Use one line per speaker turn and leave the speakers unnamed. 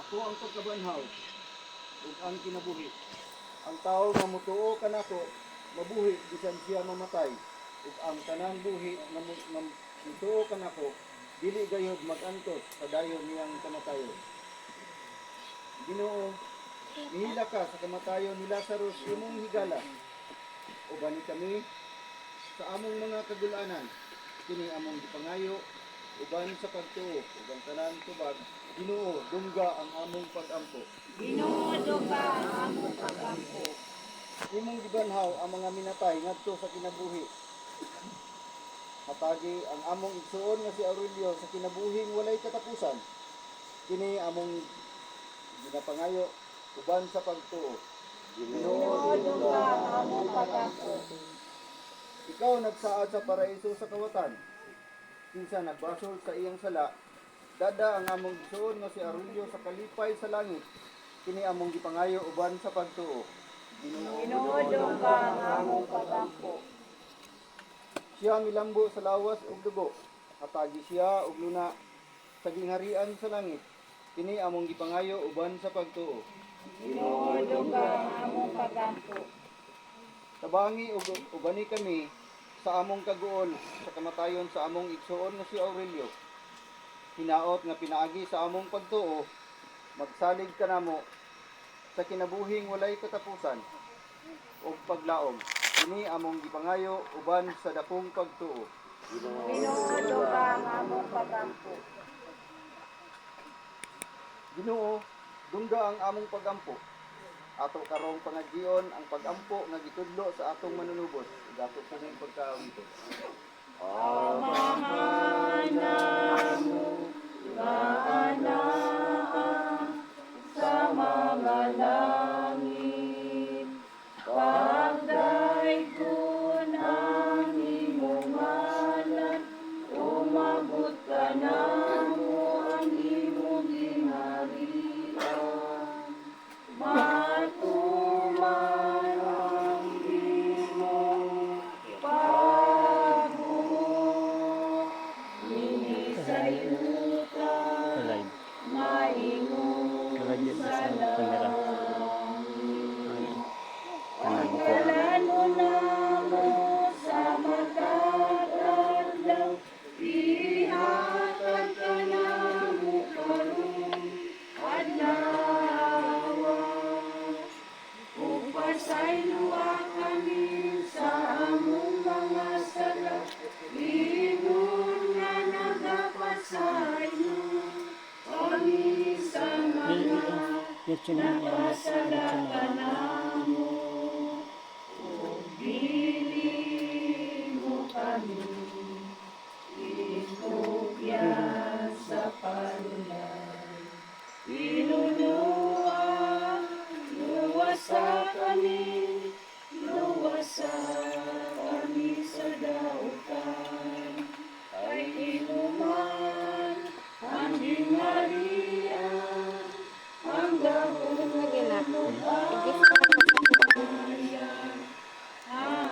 Ako ang pagkabanhaw ug ang kinabuhi. Ang tao nga motuo kanako mabuhi bisan siya mamatay. Ug ang tanang buhi nga motuo kanako dili gayud magantos padayon niyang kamatayon. Ginoo, mihila ka sa kamatayon ni Lazarus imong higala. Ubani kami sa among mga kagulanan, kini among gipangayo uban sa pagtuo ug ang tanan tubag. Ginoo, dungga ang among pag-ampo.
Ginoo, dungga ang among pag-ampo.
Imong gibanhaw ang mga minatay ngadto sa kinabuhi. Hatagi ang among igsuon nga si Aurelio sa kinabuhing walay katapusan. Kini among ginapangayo uban sa pagtuo.
Ginoo, dungga ang among pag-ampo.
Ikaw nagsaad sa paraiso sa kawatan. Kinsa nagbasol sa iyang sala, dada ang among igsuon nga si Aurelio sa kalipay sa langit. Kini among gipangayo uban sa pagtuo.
Ginoo, dungga ang among pag-ampo.
Siya milambo sa lawas ug dugo. Hatagi siya og luna sa gingharian sa langit. Kini among gipangayo uban sa pagtuo.
Ginoo, dungga ang among pag-ampo.
Tabangi ug ubani kami sa among kaguol sa kamatayon sa among igsuon nga si Aurelio. Hinaot nga pinaagi sa among pagtuo, magsalig kanamo sa kinabuhing walay katapusan ug paglaom. Kini among gipangayo uban sa dakong pagtuo.
Ginoo, dungga ang among pag-ampo.
Ginoo, dungga ang among pag-ampo. Ato karong pangagdion ang pag-ampo nga gitudlo sa atong manunubos. Gato pong pagkaawito.
Amahan namo nga anak sa mga langit, pagdaigton ang imong ngalan, umabot ka namo ang imong gingharian. Matuman ang imong pagbuo, minisayutan, maingon sa langit. Pagkalano namo sa matag-adlaw, ihatag ka namo karon adlaw. Upasayloa kami sa among mga sala, ingon nga nagapasayo kami sa mga nakasala ka na.